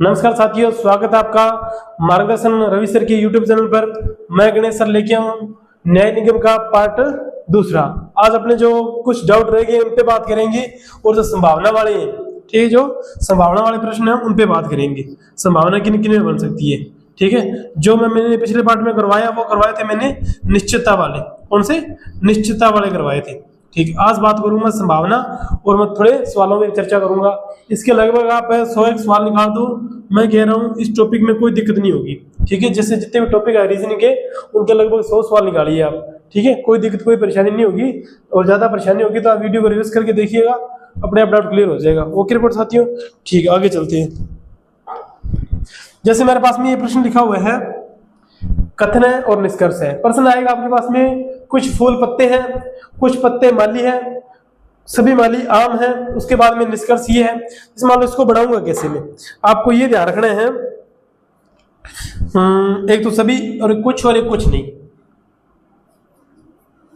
नमस्कार साथियों, स्वागत है आपका मार्गदर्शन रवि सर के यूट्यूब चैनल पर। मैं गणेश सर लेके आऊं न्याय निगम का पार्ट दूसरा। आज अपने जो कुछ डाउट रह गए उन पे बात करेंगे और जो संभावना वाले हैं, ठीक है, जो संभावना वाले प्रश्न हैं उन पे बात करेंगे। संभावना किन किन में बन सकती है, ठीक है। जो मैंने पिछले पार्ट में करवाया वो करवाए थे मैंने निश्चितता वाले। कौन से? निश्चितता वाले करवाए थे, ठीक। आज बात करूंगा संभावना और मैं थोड़े सवालों में चर्चा करूंगा। इसके लगभग आप 101 सवाल निकाल दो, मैं कह रहा हूँ इस टॉपिक में कोई दिक्कत नहीं होगी, ठीक है। जैसे जितने भी टॉपिक है रीजनिंग के, उनके लगभग 100 सवाल निकालिए आप, ठीक है। कोई दिक्कत कोई परेशानी नहीं होगी, और ज्यादा परेशानी होगी तो आप वीडियो को रिवर्स करके देखिएगा, अपने आप डाउट क्लियर हो जाएगा। ओके रिपोर्ट साथियों, ठीक है, आगे चलते हैं। जैसे मेरे पास में ये प्रश्न लिखा हुआ है, कथन है और निष्कर्ष है। प्रश्न आएगा आपके पास में, कुछ फूल पत्ते हैं, कुछ पत्ते माली है, सभी माली आम है। उसके बाद में निष्कर्ष ये है। इस मान लो इसको बढ़ाऊंगा कैसे में, आपको ये ध्यान रखना है, एक तो सभी और एक कुछ नहीं।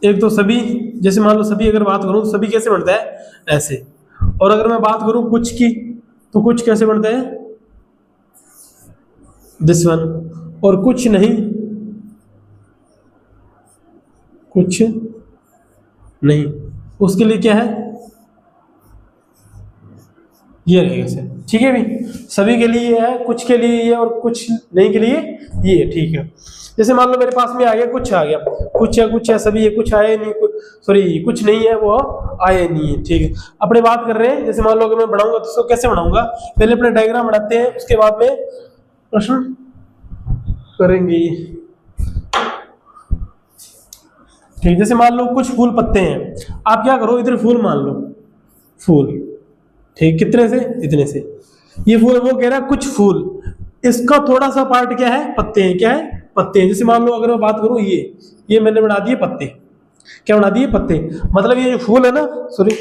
एक तो सभी, जैसे मान लो सभी अगर बात करूं, सभी कैसे बनता है? ऐसे। और अगर मैं बात करूं कुछ की, तो कुछ कैसे बनता है? This one. और कुछ नहीं, कुछ नहीं, उसके लिए क्या है? ये रहेगा सर, ठीक है भी। सभी के लिए ये है, कुछ के लिए ये, और कुछ नहीं के लिए ये, ठीक है। जैसे मान लो मेरे पास में आ गया, कुछ आ गया, कुछ है सभी है, कुछ आए नहीं, सॉरी कुछ नहीं है वो आए नहीं है, ठीक है। अपने बात कर रहे हैं, जैसे मान लो अगर मैं बढ़ाऊंगा तो इसको कैसे बढ़ाऊंगा? पहले अपने डायग्राम बनाते हैं, उसके बाद में प्रश्न करेंगे, ठीक। जैसे मान लो कुछ फूल पत्ते हैं, आप क्या करो, इधर फूल मान लो, फूल, ठीक। कितने से? इतने से। ये फूल, वो कह रहा है कुछ फूल, इसका थोड़ा सा पार्ट क्या है? पत्ते हैं। क्या है? पत्ते हैं। जैसे मान लो अगर मैं बात करूं, ये मैंने बना दिए पत्ते। क्या बना दिए? पत्ते। मतलब ये जो फूल है ना, सॉरी,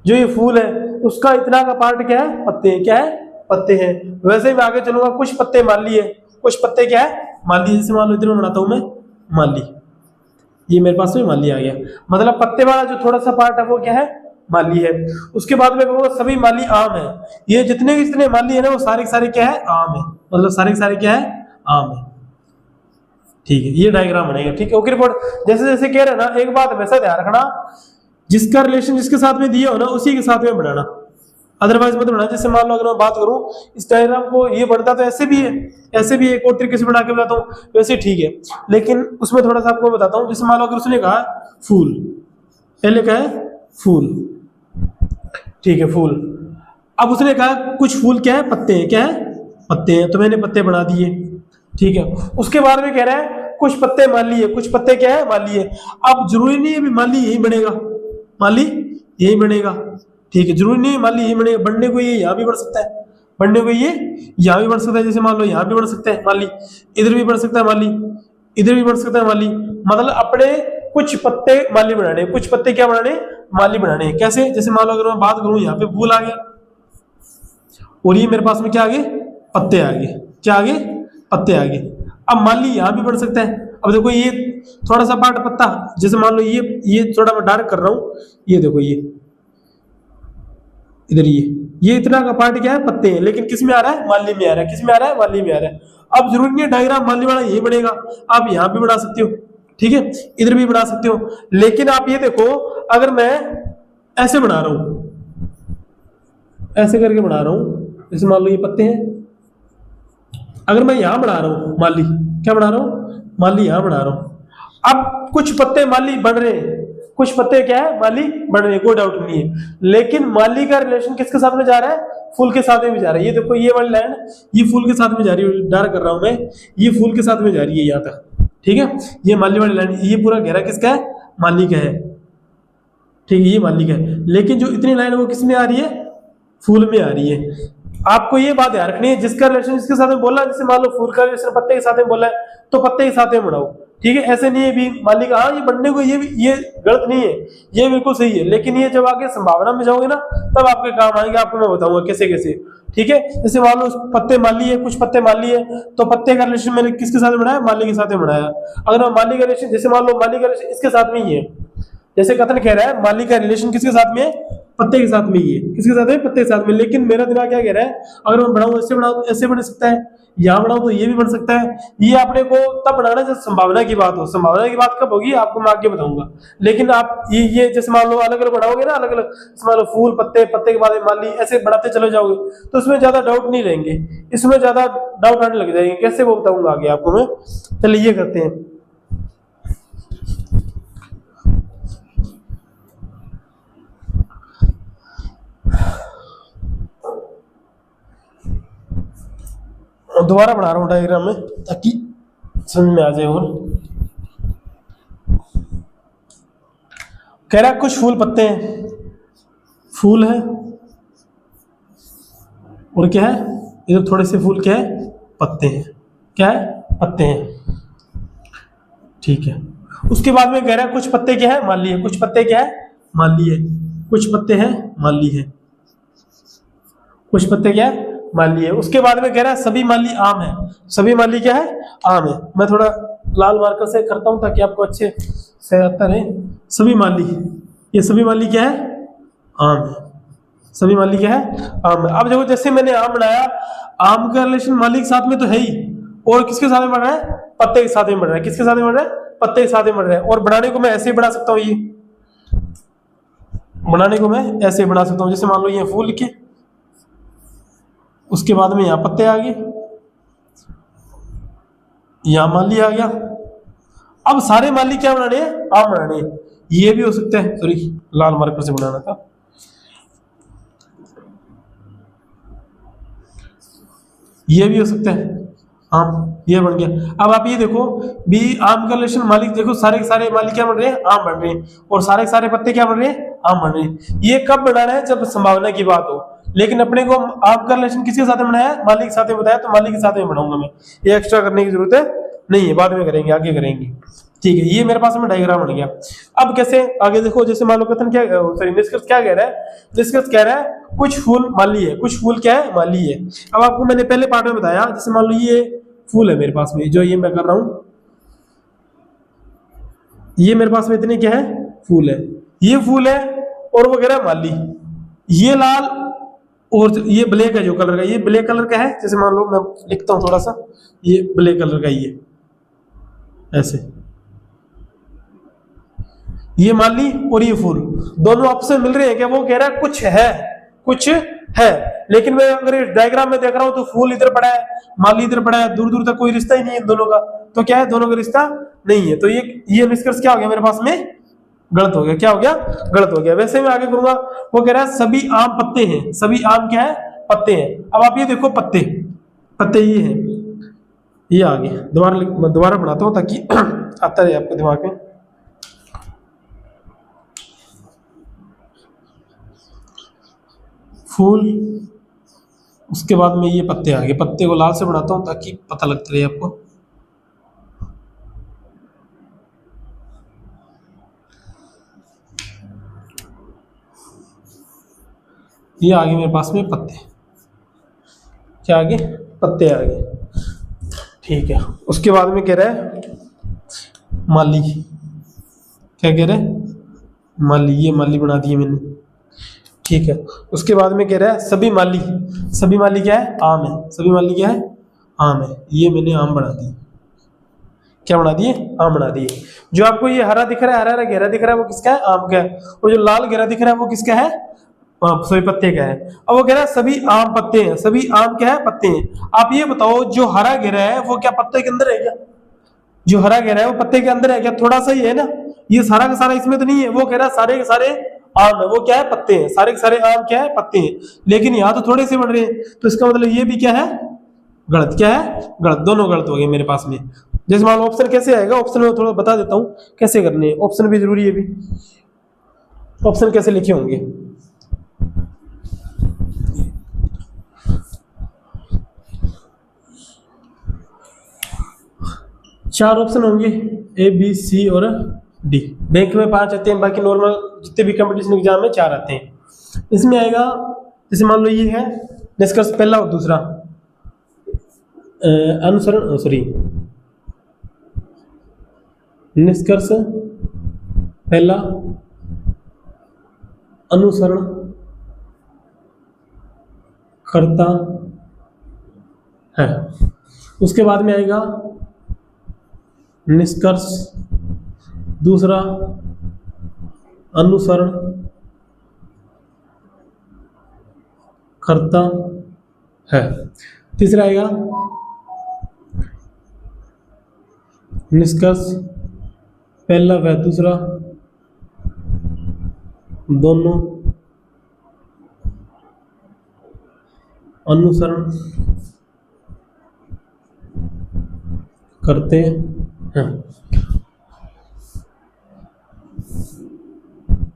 जो ये फूल है उसका इतना का पार्ट क्या है? पत्ते हैं। क्या है? पत्ते हैं। वैसे ही मैं आगे चलूंगा, कुछ पत्ते माली है, कुछ पत्ते क्या है? माली। जैसे मान लो इधर में बनाता हूं मैं माली, ये मेरे पास में माली आ गया। मतलब पत्ते वाला जो थोड़ा सा पार्ट है वो क्या है? माली है। उसके बाद में कहूंगा सभी माली आम है। ये जितने माली है ना, वो सारे के सारे क्या है? आम है। मतलब सारे के सारे क्या है? आम है, ठीक है। ये डायग्राम बनेगा, ठीक है। Okay report. जैसे जैसे कह रहे हैं ना, एक बात हमेशा ध्यान रखना, जिसका रिलेशन जिसके साथ में दिया हो ना, उसी के साथ में बनाना, अदरवाइज मत बनाना। जैसे मान लो अगर मैं बात करूं इस डायग्राम को, ये बढ़ता तो ऐसे भी है, ऐसे भी एक और तरीके से बना के बताता हूँ, वैसे ठीक है। लेकिन उसमें थोड़ा सा आपको बताता हूँ। जैसे मान लो अगर उसने कहा फूल, पहले क्या है? फूल, ठीक है, फूल। अब उसने कहा कुछ फूल क्या है? पत्ते हैं। क्या है? पत्ते हैं। तो मैंने पत्ते बना दिए, ठीक है। उसके बाद में कह रहा है कुछ पत्ते माली है, कुछ पत्ते क्या है? माली है। अब जरूरी नहीं है भी माली यही बनेगा, माली यही बनेगा, ठीक है। जरूरी नहीं है माली यही बनेगा, बनने को ये यहाँ भी बढ़ सकता है, बनने को ये यहाँ भी बढ़ सकता है। जैसे मान लो यहाँ भी बढ़ सकता है माली, इधर भी बढ़ सकता है माली, इधर भी बढ़ सकता है माली। मतलब अपने कुछ पत्ते माली बनाने, कुछ पत्ते क्या बनाने? माली बनाने। कैसे? जैसे मान लो अगर मैं बात करूं, यहाँ पे फूल आ गया, और ये मेरे पास में क्या आ गए? पत्ते आ गए। क्या आ गए? पत्ते आ गए। अब माली यहाँ भी बढ़ सकता है। अब देखो ये थोड़ा सा पार्ट पत्ता, जैसे मान लो ये थोड़ा मैं डार्क कर रहा हूं, ये देखो ये इधर, ये इतना का पार्ट क्या है? पत्ते हैं। लेकिन किस में आ रहा है? माली में आ रहा है। किस में आ रहा है? माली में आ रहा है। अब जरूरी नहीं है डायग्राम माली वाला यही बनेगा, आप यहाँ भी बना सकते हो, ठीक है, इधर भी बना सकते हो। लेकिन आप ये देखो, अगर मैं ऐसे बना रहा हूं, ऐसे करके बना रहा हूं, जैसे मान लो ये पत्ते हैं, अगर मैं यहां बना रहा हूं माली, क्या बना रहा हूं? माली यहां बना रहा हूं। अब कुछ पत्ते माली बन रहे हैं, कुछ पत्ते क्या है? माली बन रहे हैं, कोई डाउट नहीं है। लेकिन माली का रिलेशन किसके साथ में जा रहा है? फूल के साथ में भी जा रहा है। ये देखो ये वाली लाइन, ये फूल के साथ में जा रही है, डार्क कर रहा हूं मैं, ये फूल के साथ में जा रही है यहाँ तक, ठीक है। ये माली वाली लाइन, ये पूरा घेरा किसका है? माली का है, ठीक है, ये माली का है। लेकिन जो इतनी लाइन वो किस में आ रही है? फूल में आ रही है। आपको ये बात याद रखनी है, जिसका रिलेशन जिसके साथ में बोला, जैसे मान लो फूल का रिलेशन पत्ते के साथ में बोला है, तो पत्ते के साथ में बढ़ाओ, ठीक है। ऐसे नहीं है भी माली का, हाँ ये बनने को ये गलत नहीं है, ये बिल्कुल सही है। लेकिन ये जब आगे संभावना में जाओगे ना, तब आपके काम आएंगे, आपको मैं बताऊंगा कैसे कैसे, ठीक है। जैसे मान लो पत्ते माली है, कुछ पत्ते माली है, तो पत्ते का रिलेशन मैंने किसके साथ बनाया? माली के साथ में बनाया। अगर मैं माली का रिलेशन, जैसे मान लो माली का रिलेशन इसके साथ में ही है, जैसे कथन कह रहा है माली का रिलेशन किसके साथ में है? पत्ते के साथ में ये, किसके साथ में, पत्ते के साथ में। लेकिन मेरा दिमाग क्या कह रहा है, अगर मैं बढ़ाऊं ऐसे बढ़ाऊं तो ऐसे बढ़ सकता है, यहाँ बढ़ाऊं तो ये भी बढ़ सकता है। ये आपने को तब बढ़ाना जब संभावना की बात हो। संभावना की बात कब होगी आपको मैं आगे बताऊंगा। लेकिन आप ये जैसे मान लो अलग अलग बढ़ाओगे ना, अलग अलग मान लो फूल पत्ते, पत्ते के बाद में माली, ऐसे बढ़ाते चले जाओगे तो इसमें ज्यादा डाउट नहीं रहेंगे, इसमें ज्यादा डाउट आने लग जाएंगे। कैसे वो बताऊंगा आगे आपको मैं। चलिए ये करते हैं। दोबारा बना रहा हूं डायग्राम में ताकि समझ में आ जाए। और कह रहा है कुछ फूल पत्ते हैं, फूल है और क्या है, इधर थोड़े से फूल क्या है, पत्ते हैं। क्या है, पत्ते हैं। ठीक है। उसके बाद में कह रहा है कुछ पत्ते क्या है, माली है। कुछ पत्ते क्या है, माली है। कुछ पत्ते हैं, माली है। कुछ पत्ते क्या है, माली है। उसके बाद में कह रहा है सभी माली आम है। सभी माली क्या है, आम है। मैं थोड़ा लाल मार्कर से करता हूं ताकि आपको अच्छे से आता रहे। सभी माली, ये सभी माली क्या है, आम है। सभी माली क्या है, आम है। अब देखो जैसे मैंने आम बनाया, आम का रिलेशन माली के साथ में तो है ही, और किसके साथ में बढ़ रहा है, पत्ते के साथ में बढ़ रहा है। किसके साथ में बढ़ रहा है, पत्ते के साथ में बढ़ रहा है। और बनाने को मैं ऐसे ही बना सकता हूँ, ये बनाने को मैं ऐसे ही बना सकता हूँ। जैसे मान लो ये फूल लिखे, उसके बाद में यहाँ पत्ते आ गए, यहाँ माली आ गया। अब सारे माली क्या बनाने हैं, आम बनाने हैं। ये भी हो सकता है, सॉरी लाल मार्कर से बनाना था। ये भी हो सकता है आम, ये बन गया। अब आप ये देखो भी आम का रिलेशन मालिक, देखो सारे के सारे मालिक क्या बन रहे हैं, आम बन रहे हैं। और सारे के सारे पत्ते क्या बन रहे हैं, आम बन रहे हैं। ये कब बनाना है, जब संभावना की बात हो। लेकिन अपने को आम का रिलेशन किसके साथ में बनाया है, मालिक के साथ में बताया, तो मालिक के साथ में बनाऊंगा मैं। ये एक्स्ट्रा करने की जरूरत है नहीं है, बाद में करेंगे, आगे करेंगे। ठीक है, ये मेरे पास में डायग्राम बन गया। अब कैसे आगे देखो, जैसे मान लो कथन क्या, सॉरी निष्कर्ष क्या कह रहा है, निष्कर्ष कह रहा है कुछ फूल माली है। कुछ फूल क्या है, माली है। अब आपको मैंने पहले पार्ट में बताया, जैसे मान लो ये फूल है मेरे पास में, जो ये मैं कर रहा हूं, ये मेरे पास में इतने क्या है, फूल है। ये फूल है और वो कह रहा है माली। ये लाल और ये ब्लैक है, जो कलर का, ये ब्लैक कलर का है। जैसे मान लो मैं लिखता हूं थोड़ा सा, ये ब्लैक कलर का, ये ऐसे, ये माली और ये फूल दोनों आपस में मिल रहे हैं क्या, वो कह रहा है कुछ है, कुछ है। लेकिन मैं अगर डायग्राम में देख रहा हूं तो फूल इधर पड़ा है, माली इधर पड़ा है, दूर दूर तक कोई रिश्ता ही नहीं है इन दोनों का। तो क्या है, दोनों का रिश्ता नहीं है। तो ये निष्कर्ष क्या हो गया मेरे पास में, गलत हो गया। क्या हो गया, गलत हो गया। वैसे मैं आगे करूंगा, वो कह रहा है सभी आम पत्ते हैं। सभी आम क्या है, पत्ते हैं। अब आप ये देखो पत्ते, पत्ते ये हैं, ये आ गए। दोबारा बनाता हूं ताकि आता रहे आपके दिमाग में। फूल, उसके बाद में ये पत्ते आ गए। पत्ते को लाल से बनाता हूं ताकि पता लगता रहे आपको। ये आ गए मेरे पास में पत्ते। क्या आ गए, पत्ते आ गए। ठीक है। उसके बाद में कह रहा है माली। क्या कह रहा है, माली। ये माली बना दिए मैंने। ठीक है। उसके बाद में कह रहा है सभी माली। सभी माली क्या है, आम है। सभी माली क्या है, आम है। ये मैंने आम बना दिए। क्या बना दिए, आम बना दिए। जो आपको ये हरा दिख रहा है, हरा हरा घेरा दिख रहा है, वो किसका है, आम का है। और जो लाल घेरा दिख रहा है वो किसका है, सभी पत्ते का है। अब वो कह रहा है सभी आम पत्ते हैं। सभी आम क्या है, पत्ते हैं। आप ये बताओ जो हरा घेरा है वो क्या पत्ते के अंदर है क्या, जो हरा घेरा है वो पत्ते के अंदर है क्या, थोड़ा सा ही है ना, ये सारा का सारा इसमें तो नहीं है। वो कह रहा है सारे के सारे आम है, वो क्या है, पत्ते हैं। सारे के सारे आम क्या है, पत्ते हैं। लेकिन यहाँ तो थोड़े से बढ़ रहे हैं, तो इसका मतलब ये भी क्या है, गलत। क्या है, गलत। दोनों गलत हो गए मेरे पास में। जैसे मान लो ऑप्शन कैसे आएगा, ऑप्शन में थोड़ा बता देता हूँ कैसे करने हैं। ऑप्शन भी जरूरी है भी, ऑप्शन कैसे लिखे होंगे। चार ऑप्शन होंगे, ए बी सी और डी। बैंक में 5 आते हैं, बाकी नॉर्मल जितने भी कंपटीशन एग्जाम में 4 आते हैं। इसमें आएगा, जैसे मान लो ये है निष्कर्ष पहला और दूसरा, अनुसरण, सॉरी निष्कर्ष पहला, अनुसरण करता है। उसके बाद में आएगा निष्कर्ष, दूसरा अनुसरण करता है, तीसरा आएगा निष्कर्ष पहला व दूसरा दोनों अनुसरण करते हैं।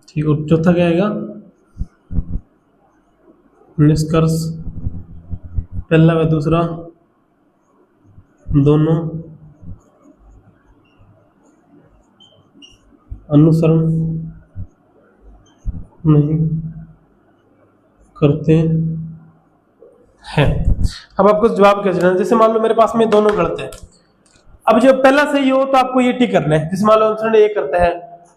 ठीक, और चौथा क्या आएगा? निष्कर्ष पहला व दूसरा दोनों अनुसरण नहीं करते हैं। अब आपको जवाब क्या देना? जैसे मान लो मेरे पास में दोनों गलत है। अब जब पहला सही हो तो आपको ये टिक करना है। जैसे मान लो अनुसरण ये करता है,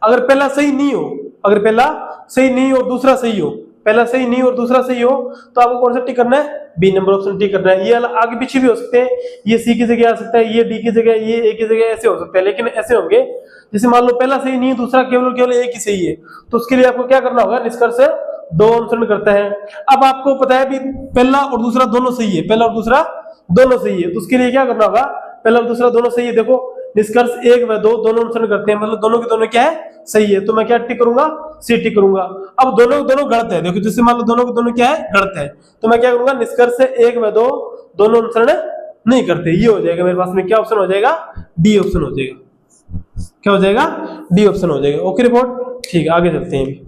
अगर पहला सही नहीं हो, अगर पहला सही नहीं और दूसरा सही हो, पहला सही नहीं और दूसरा सही हो, तो आपको कौन सा टिक करना है? बी नंबर ऑप्शन टिक करना है। ये आगे पीछे भी हो सकते हैं, ये सी की जगह आ सकता है, ये डी की जगह, ये ए की जगह, ऐसे हो सकते हैं, लेकिन ऐसे होंगे जैसे मान लो पहला सही नहीं है, दूसरा केवल एक ही सही है, तो उसके लिए आपको क्या करना होगा? निष्कर्ष दो अनुसरण करता है। अब आपको पता है भी पहला और दूसरा दोनों सही है, पहला और दूसरा दोनों सही है, तो उसके लिए क्या करना होगा? पहला और दूसरा दोनों सही है। देखो निष्कर्ष एक व दो दोनों अनुसरण करते हैं, मतलब दोनों के दोनों क्या है? सही है, तो मैं क्या टिक करूंगा? सी टिक करूंगा। अब दोनों के दोनों गलत है, देखो जैसे मान लो दोनों के दोनों क्या है? गलत है, तो मैं क्या करूंगा? निष्कर्ष एक व दो दोनों अनुसरण नहीं करते, ये हो जाएगा मेरे पास में। क्या ऑप्शन हो जाएगा? डी ऑप्शन हो जाएगा। क्या हो जाएगा? डी ऑप्शन हो जाएगा। ओके रिपोर्ट, ठीक है, आगे चलते हैं।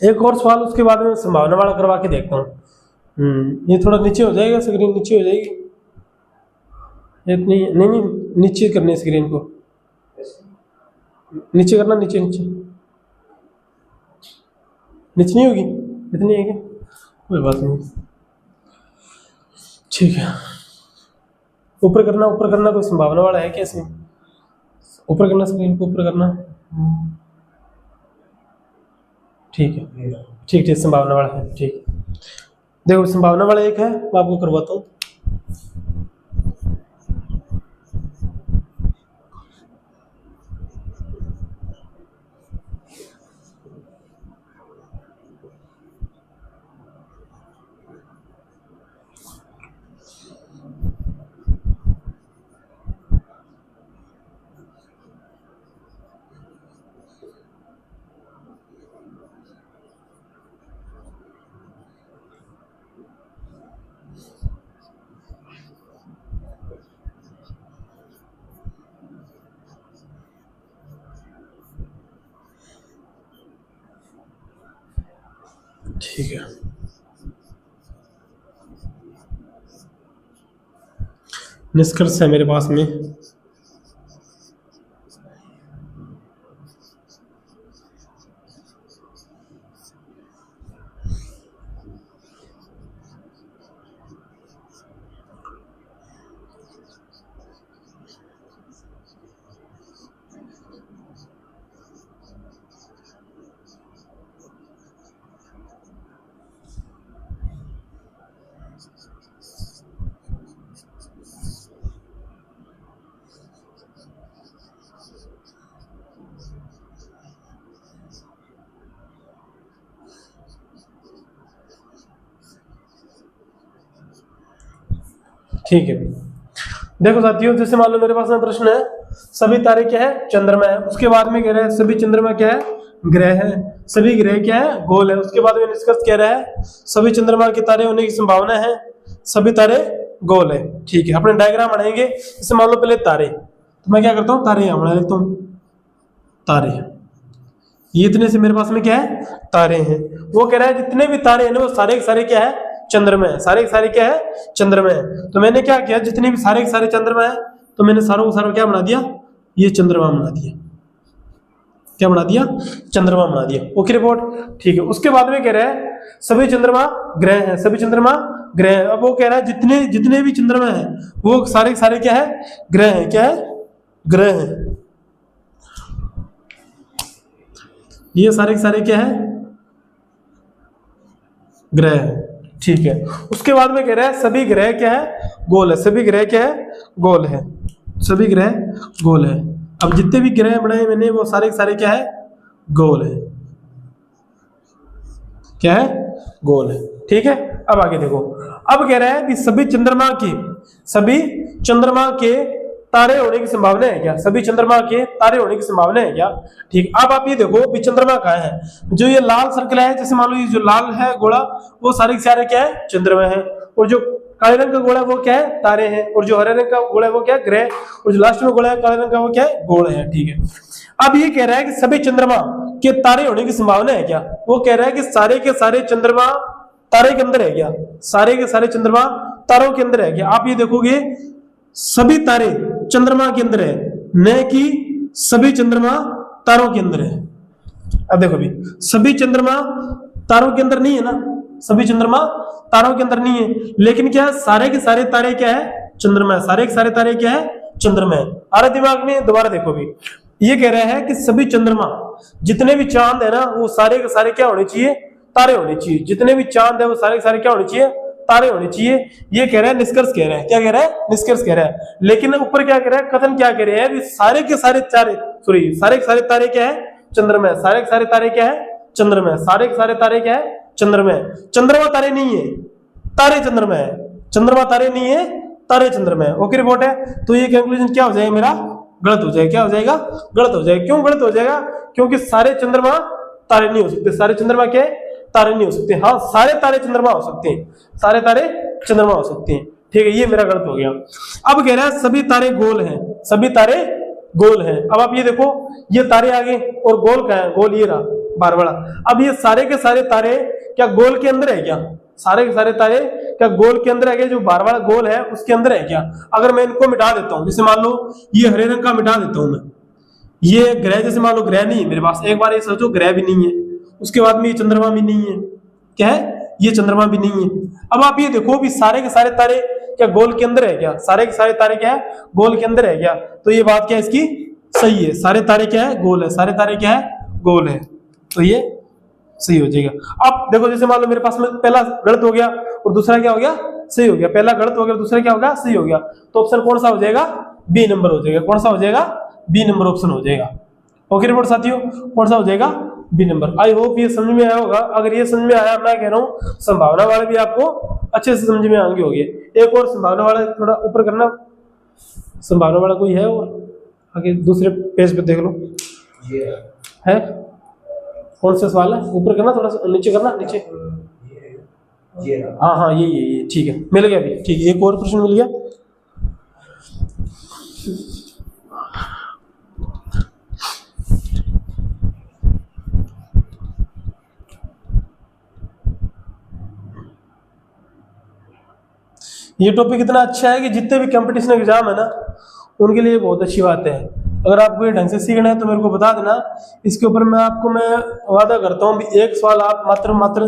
एक और सवाल, उसके बाद में संभावना वाला करवा के देखता हूँ। ये थोड़ा नीचे हो जाएगा, स्क्रीन नीचे हो जाएगी इतनी, नहीं नीचे करनी है स्क्रीन को, नीचे करना, नीचे नीचे नीचे नहीं होगी, इतनी है क्या? कोई बात नहीं, ठीक है। ऊपर करना कोई संभावना वाला है क्या इसमें? ऊपर करना, स्क्रीन को ऊपर करना, ठीक है, ठीक, संभावना वाला है, ठीक। देखो संभावना वाला एक है, मैं आपको करवाता हूँ। ठीक है, निष्कर्ष है मेरे पास में। ठीक है, देखो साथियों, जैसे मान लो मेरे पास में प्रश्न है, सभी तारे क्या है? चंद्रमा है। उसके बाद में कह रहा है सभी चंद्रमा क्या है? ग्रह है। सभी ग्रह क्या है? गोल है। उसके बाद में निष्कर्ष कह रहा है सभी चंद्रमा के तारे होने की संभावना है, सभी तारे गोल है। ठीक है, अपने डायग्राम बनाएंगे। जैसे मान लो पहले तारे, तो मैं क्या करता हूँ? तारे यहाँ बना लेता हूँ, तारे, ये इतने से मेरे पास में क्या है? तारे हैं। वो कह रहा है जितने भी तारे हैं ना वो सारे के सारे क्या है? चंद्रमा है। सारे के सारे क्या है? चंद्रमा है। तो मैंने क्या किया, जितने भी सारे के सारे चंद्रमा है, तो मैंने सारों को सारों क्या बना दिया? ये चंद्रमा बना दिया। क्या बना दिया? चंद्रमा बना दिया। ओके रिपोर्ट, ठीक है। उसके बाद में कह रहा है सभी चंद्रमा ग्रह हैं, सभी चंद्रमा ग्रह है। अब वो कह रहा है जितने जितने भी चंद्रमा है वो सारे के सारे क्या है, ग्रह है। क्या है, ग्रह है। ये सारे के सारे क्या है, ग्रह है। ठीक है, उसके बाद में कह रहा है सभी ग्रह क्या है, गोल है। सभी ग्रह क्या है, गोल है। सभी ग्रह गोल है। अब जितने भी ग्रह बनाए मैंने वो सारे के सारे क्या है, गोल है। क्या है, गोल है। ठीक है, अब आगे देखो। अब कह रहा है कि सभी चंद्रमा के तारे होने की संभावना है क्या, सभी चंद्रमा के तारे होने की संभावना है क्या। ठीक, अब आप ये देखो कि चंद्रमा कहाँ है। जो ये लाल सर्कल है, जैसे मान लो ये जो लाल है गोला, वो सारे के सारे क्या है, चंद्रमा है। और जो काले रंग का गोला है वो क्या है, तारे हैं। और जो हरे रंग का गोला है वो क्या है, ग्रह। और जो लास्ट में गोला है काले रंग का वो क्या है, गोल है। ठीक है, अब ये कह रहा है कि सभी चंद्रमा के तारे होने की संभावना है क्या। वो कह रहा है कि सारे के सारे चंद्रमा तारे के अंदर है क्या, सारे के सारे चंद्रमा तारों के अंदर है क्या। आप ये देखोगे सभी तारे चंद्रमा के अंदर है, न कि सभी चंद्रमा तारों के अंदर है। अब देखो भी, सभी चंद्रमा तारों के अंदर नहीं है ना, सभी चंद्रमा तारों के अंदर नहीं है। लेकिन क्या सारे के सारे तारे क्या है, चंद्रमा है। सारे के सारे तारे क्या है, चंद्रमा है। आ रहा दिमाग में, दोबारा देखो भी। ये कह रहा है कि सभी चंद्रमा, जितने भी चांद है ना वो सारे के सारे क्या होने चाहिए, तारे होने चाहिए। जितने भी चांद है वो सारे के सारे क्या होने चाहिए, तारे होने चाहिए। ये कह रहा है, निष्कर्ष कह रहा है। क्या कह रहा है, निष्कर्ष कह रहा है। लेकिन ऊपर क्या कह रहा है, कथन क्या कह रहे हैं, सारे के सारे तारे, सॉरी सारे के सारे तारे क्या है, चंद्रमा है। सारे के सारे तारे क्या है, चंद्रमा है। सारे के सारे तारे क्या है, चंद्रमा है। चंद्रमा तारे नहीं है, तारे चंद्रमा है। चंद्रमा तारे नहीं है, तारे चंद्रमा है। ओके रिपोर्ट है। तो ये कंक्लूजन क्या हो जाएगा मेरा, गलत हो जाएगा। क्या हो जाएगा, गलत हो जाएगा। क्यों गलत हो जाएगा, क्योंकि सारे चंद्रमा तारे नहीं हो सकते। सारे चंद्रमा क्या है, तारे नहीं हो सकते। हाँ, सारे तारे चंद्रमा हो सकते हैं, सारे तारे चंद्रमा हो सकते हैं। ठीक है, ये मेरा गलत हो गया। अब कह रहा है सभी तारे गोल हैं, सभी तारे गोल हैं। अब आप ये देखो, ये तारे आगे और गोल कहाँ है, गोल ये रहा बार बड़ा। अब ये सारे के सारे तारे क्या गोल के अंदर है क्या, सारे के सारे तारे क्या गोल के अंदर है क्या, जो बार बड़ा गोल है उसके अंदर है क्या। अगर मैं इनको मिटा देता हूं, जैसे मान लो ये हरे रंग का मिटा देता हूं मैं, ये ग्रह, जैसे मान लो ग्रह नहीं है मेरे पास, एक बार ये सोचो ग्रह भी नहीं है, उसके बाद में ये चंद्रमा भी नहीं है। क्या है, ये चंद्रमा भी नहीं है। अब आप ये देखो भी सारे के सारे तारे क्या गोल के अंदर है क्या, सारे के सारे तारे क्या है, गोल के अंदर है क्या। तो ये बात क्या है इसकी, सही है। सारे तारे क्या है, गोल है। सारे तारे क्या है, गोल है। तो ये सही हो जाएगा। अब देखो, जैसे मान लो मेरे पास में पहला गलत हो गया और दूसरा क्या हो गया, सही हो गया। पहला गलत हो गया, दूसरा क्या हो गया, सही हो गया। तो ऑप्शन कौन सा हो जाएगा, बी नंबर हो जाएगा। कौन सा हो जाएगा, बी नंबर ऑप्शन हो जाएगा। ओके रिपोर्ट साथियों, कौन सा हो जाएगा, बी नंबर। आई होप ये समझ में आया होगा। अगर ये समझ में आया, मैं कह रहा हूँ संभावना वाले भी आपको अच्छे से समझ में आएंगे होंगे। एक और संभावना वाला थोड़ा ऊपर करना, संभावना वाला कोई है और आगे दूसरे पेज पे देख लो, है कौन सा सवाल है, ऊपर करना, थोड़ा सा नीचे करना, नीचे। हाँ हाँ, ये ठीक है, मिल गया अभी। ठीक है, एक और प्रश्न मिल गया। ये टॉपिक इतना अच्छा है कि जितने भी कंपटीशन एग्जाम है ना उनके लिए बहुत अच्छी बात है। अगर आपको ये ढंग से सीखना है तो मेरे को बता देना, इसके ऊपर मैं वादा करता हूँ भी एक सवाल आप मात्र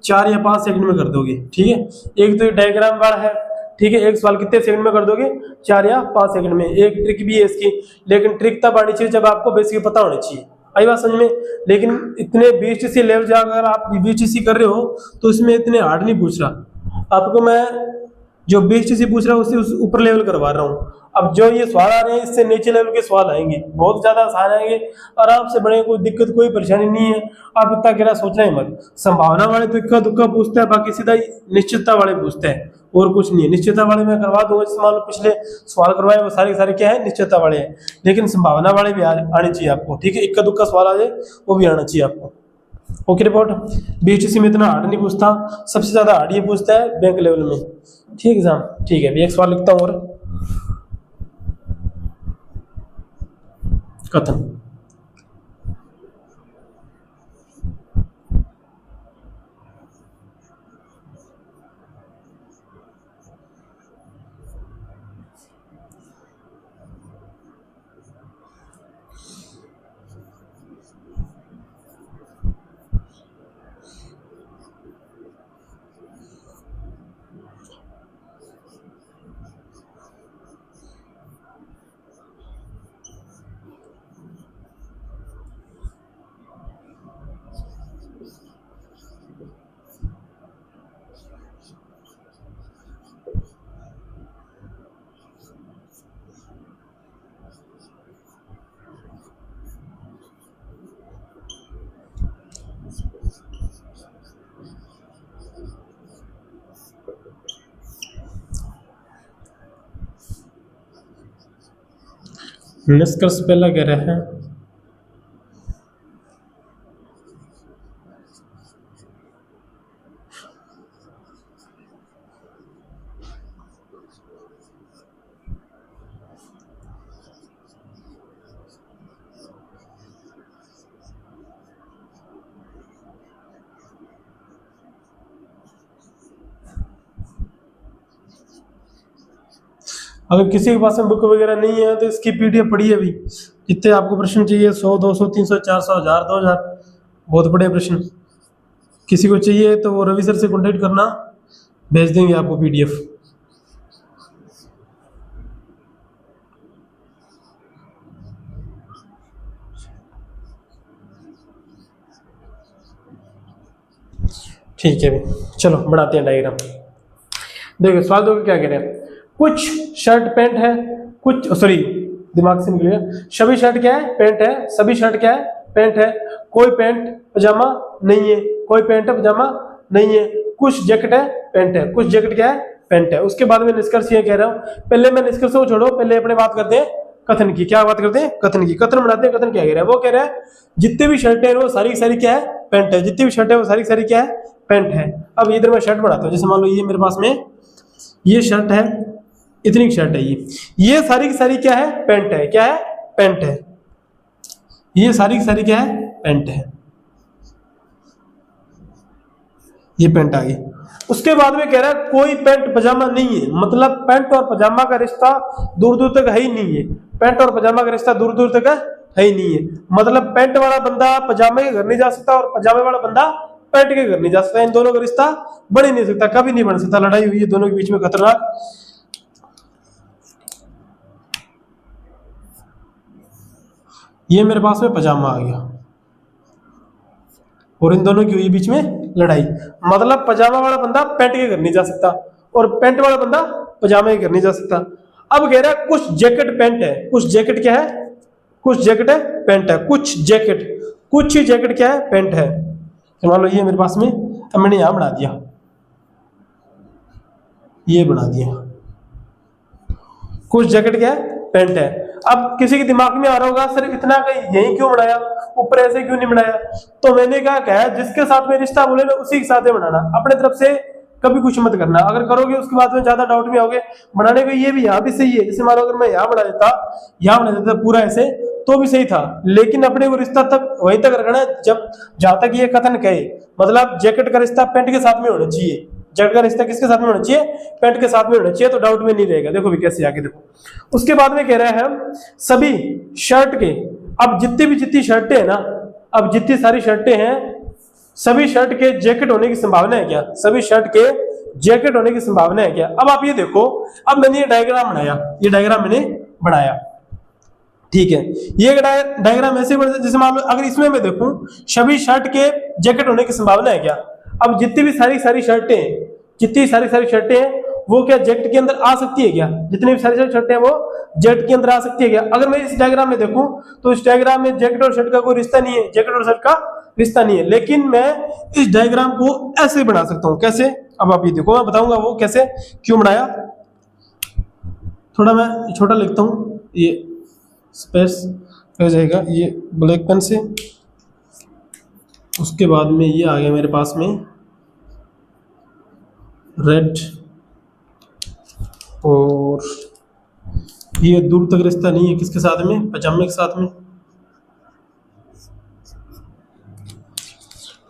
4 या 5 सेकंड में कर दोगे। ठीक है, एक तो ये डायग्राम वाला है। ठीक है, एक सवाल कितने सेकंड में कर दोगे, 4 या 5 सेकंड में। एक ट्रिक भी है इसकी, लेकिन ट्रिक तब आनी चाहिए जब आपको बेसिक पता होनी चाहिए। आई बात समझ में। लेकिन इतने BHTC लेवल जाकर आप BHTC कर रहे हो तो इसमें इतने हार्ड नहीं पूछ रहा आपको। मैं जो BHTC पूछ रहा हूँ उससे ऊपर लेवल करवा रहा हूँ। अब जो ये सवाल आ रहे हैं इससे नीचे लेवल के सवाल आएंगे, बहुत ज्यादा आसान आएंगे, आराम से बड़े, कोई दिक्कत कोई परेशानी नहीं है। आप इतना गहरा सोचना ही मत। संभावना वाले तो इक्का दुक्का पूछता है, बाकी सीधा निश्चितता वाले पूछते हैं, और कुछ नहीं है। निश्चितता वाले मैं करवा दूंगा, जैसे मान लो पिछले सवाल करवाए वो सारे सारे क्या है, निश्चितता वाले हैं। लेकिन संभावना वाले भी आने चाहिए आपको। ठीक है, इक्का दुक्का सवाल आ जाए वो भी आना चाहिए आपको। Okay report. BHTC में इतना हार्ड नहीं पूछता, सबसे ज्यादा हार्ड ये पूछता है बैंक लेवल में। ठीक एग्जाम। ठीक है, अभी एक सवाल लिखता हूँ और कथन। निष्कर्ष पहला कह रहे हैं अगर किसी के पास में बुक वगैरह नहीं है तो इसकी पीडीएफ पड़ी है अभी। जितने आपको प्रश्न चाहिए 100, 200, 300, 400, 1000, 2000, बहुत बड़े प्रश्न। किसी को चाहिए तो वो रवि सर से कॉन्टेक्ट करना, भेज देंगे आपको पीडीएफ। ठीक है भाई, चलो बढ़ाते हैं डायग्राम। देखो सवाल दो क्या कह रहे हैं, कुछ शर्ट पैंट है, कुछ सॉरी दिमाग से निकल गया, सभी शर्ट क्या है पैंट है, सभी शर्ट क्या है पैंट है, कोई पैंट पजामा नहीं है, कोई पैंट पजामा नहीं है, कुछ जैकेट है पैंट है, कुछ जैकेट क्या है पैंट है। उसके बाद में निष्कर्ष ये कह रहा हूं, पहले मैं निष्कर्ष को छोड़ो, पहले अपने बात करते हैं कथन की। क्या बात करते हैं कथन की, कथन बनाते हैं। कथन क्या कह रहा है, वो कह रहा है जितने भी शर्टें हैं वो सारी की सारी क्या है पैंट है, जितनी भी शर्ट है वो सारी की सारी क्या है पैंट है। अब इधर मैं शर्ट बनाता हूँ, जैसे मान लो ये मेरे पास में ये शर्ट है, इतनी शर्ट है, ये सारी की सारी क्या है पैंट है, क्या है पैंट है, ये सारी की सारी क्या है पैंट है, ये पैंट आ गई। उसके बाद में कह रहा है कोई पैंट पजामा नहीं है, मतलब पैंट और पजामा का रिश्ता दूर दूर तक है ही नहीं है, पैंट और पजामा का रिश्ता दूर दूर तक है ही नहीं है। मतलब पैंट वाला बंदा पजामे के घर नहीं जा सकता और पजामे वाला बंदा पैंट के घर नहीं जा सकता, इन दोनों का रिश्ता बन ही नहीं सकता, कभी नहीं बन सकता। लड़ाई हुई है दोनों के बीच में खतरनाक। ये मेरे पास में पजामा आ गया और इन दोनों की हुई बीच में लड़ाई, मतलब पजामा वाला बंदा पैंट के घर नहीं जा सकता और पैंट वाला बंदा पजामे के घर नहीं जा सकता। अब कह रहा है कुछ जैकेट पैंट है, कुछ जैकेट क्या है, कुछ जैकेट है पैंट है, कुछ ही जैकेट क्या है पैंट है। तो मान लो ये मेरे पास में, अब मैंने यहां बना दिया, ये बना दिया, कुछ जैकेट क्या है पैंट है। अब किसी के दिमाग में आ रहा होगा सर इतना का यही क्यों बनाया, ऊपर ऐसे क्यों नहीं बनाया, तो मैंने कहा जिसके साथ में रिश्ता बोले ना उसी के साथ में बनाना, अपने तरफ से कभी कुछ मत करना। अगर करोगे उसके बाद में ज्यादा डाउट में आओगे। बनाने को ये भी यहाँ भी सही है, जैसे मान लो अगर मैं यहाँ बना देता पूरा ऐसे तो भी सही था, लेकिन अपने को रिश्ता तक वहीं तक रखना है जब जहां तक ये कथन कहे, मतलब जैकेट का रिश्ता पैंट के साथ में होना चाहिए, जैकेट का रिश्ता किसके साथ में होना चाहिए पैंट के साथ में होना चाहिए, तो डाउट में नहीं रहेगा। देखो भी कैसे आगे देखो। उसके बाद में कह रहे हैं हम सभी शर्ट के, अब जितनी शर्टें है ना, अब जितनी सारी शर्टें हैं सभी शर्ट के जैकेट होने की संभावना है क्या, सभी शर्ट के जैकेट होने की संभावना है क्या। अब आप ये देखो, अब मैंने ये डायग्राम बनाया, ये डायग्राम मैंने बनाया, ठीक है। ये डायग्राम ऐसे बना, जैसे मान लो अगर इसमें मैं देखूं सभी शर्ट के जैकेट होने की संभावना है क्या। अब जितनी भी सारी शर्टें हैं वो क्या जैकेट के अंदर आ सकती है क्या, जितनी भी सारी शर्टें हैं वो जैकेट के अंदर आ सकती है क्या। अगर मैं इस डायग्राम में देखूं तो इस डायग्राम में जैकेट और शर्ट का कोई रिश्ता नहीं है, जैकेट और शर्ट का रिश्ता नहीं है, लेकिन मैं इस डायग्राम को ऐसे बना सकता हूं। कैसे, अब आप ये देखो, मैं बताऊंगा वो कैसे क्यों बनाया। थोड़ा मैं छोटा लिखता हूं, ये स्पेस हो जाएगा ये ब्लैक पेन से। उसके बाद में ये आ गया मेरे पास में रेड, और ये दूर तक रिश्ता नहीं है किसके साथ में, पजामे के साथ में।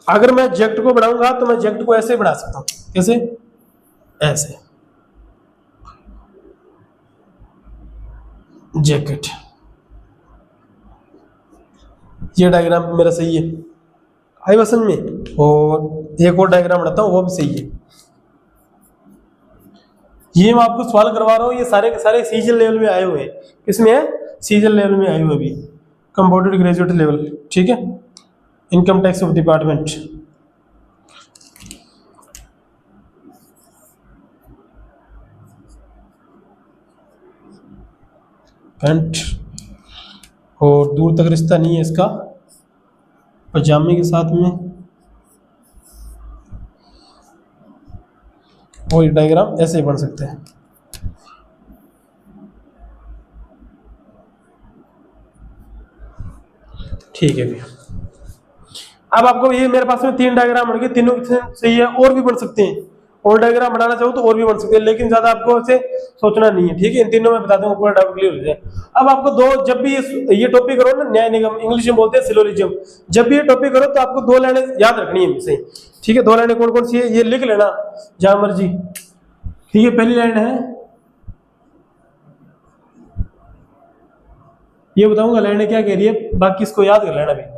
अगर मैं जैकेट को बनाऊंगा तो मैं जैकेट को ऐसे बना सकता हूं, कैसे, ऐसे जैकेट। ये डायग्राम मेरा सही है, आई बात समझ में। और एक और डायग्राम बनाता हूं वो भी सही है। ये मैं आपको सवाल करवा रहा हूँ, ये सारे के सारे सीजन लेवल में आए हुए हैं। किसमें है, सीजन लेवल में आए हुए भी, कंप्यूटर ग्रेजुएट लेवल, ठीक है, income tax of department. Pant और दूर तक रिश्ता नहीं है इसका पजामे के साथ में, और ये डायग्राम ऐसे बन सकते हैं। ठीक है भैया। अब आपको ये मेरे पास में 3 डायग्राम बन गए, तीनों सही है, और भी बन सकते हैं, और डायग्राम बनाना चाहो तो और भी बन सकते हैं, लेकिन ज्यादा आपको ऐसे सोचना नहीं है, ठीक है। इन तीनों में बता दूंगा, पूरा डाउट क्लियर हो जाए। अब आपको दो, जब भी ये टॉपिक करो ना, न्याय निगम, इंग्लिश में बोलते हैं सिलोजिज्म, जब भी ये टॉपिक करो तो आपको 2 लाइनें याद रखनी है सही, ठीक है। 2 लाइनें कौन कौन सी है ये लिख लेना जहां मर्जी, ठीक है। पहली लाइन है, ये बताऊंगा लाइनें क्या कह रही है, बाकी इसको याद कर लेना भी।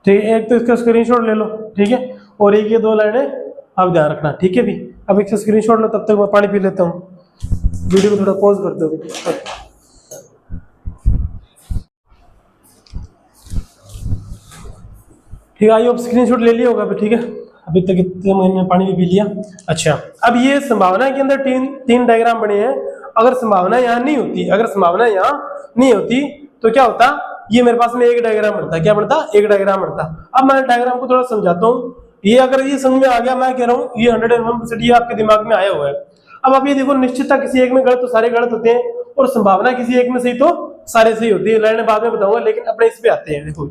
ठीक है, एक तो इसका स्क्रीनशॉट ले लो, ठीक है, और एक ये 2 लाइनें आप ध्यान रखना, ठीक है भी। अब एक स्क्रीनशॉट लो, तब तक मैं पानी पी लेता हूँ, वीडियो को थोड़ा पॉज कर दो। ठीक है, आई होप स्क्रीनशॉट ले लिया होगा अभी, ठीक है। अभी तक इतने मैंने पानी भी पी लिया। अच्छा, अब ये संभावना के अंदर तीन डायग्राम बने हैं। अगर संभावना यहाँ नहीं होती, अगर संभावना यहाँ नहीं होती तो क्या होता, ये मेरे पास में एक डायग्राम बनता, क्या बनता, एक डायग्राम बनता। अब मैं डायग्राम को थोड़ा समझाता हूँ, ये अगर ये समझ में आ गया, मैं कह रहा हूँ ये 101% ये आपके दिमाग में आया हुआ है। अब आप ये देखो, निश्चितता किसी एक में गलत तो सारे गलत होते हैं, और संभावना किसी एक में सही तो सारे सही होती है। लाइन बाद में बताऊंगा, लेकिन अपने इस पे आते हैं। देखो,